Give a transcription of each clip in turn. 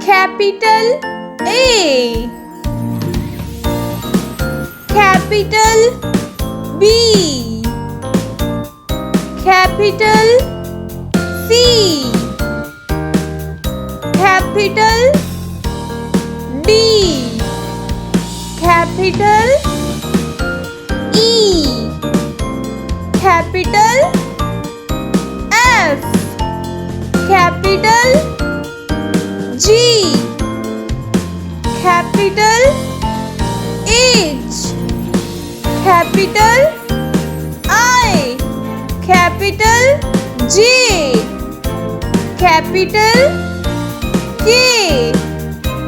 capital A, capital B, capital C, capital D, capital E, capital F, capital G, capital H, capital I, capital J, capital K,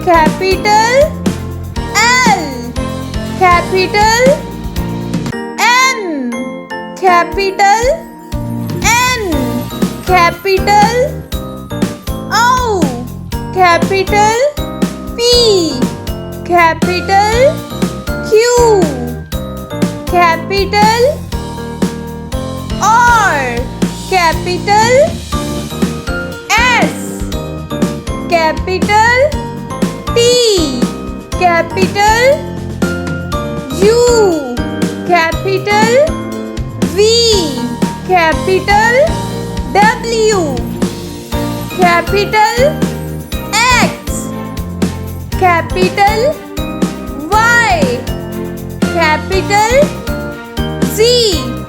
capital L, capital M, capital N, capital O, capital P, capital Q, capital R, capital S, capital T, capital U, capital V, capital W, capital X, capital Y, capital Z,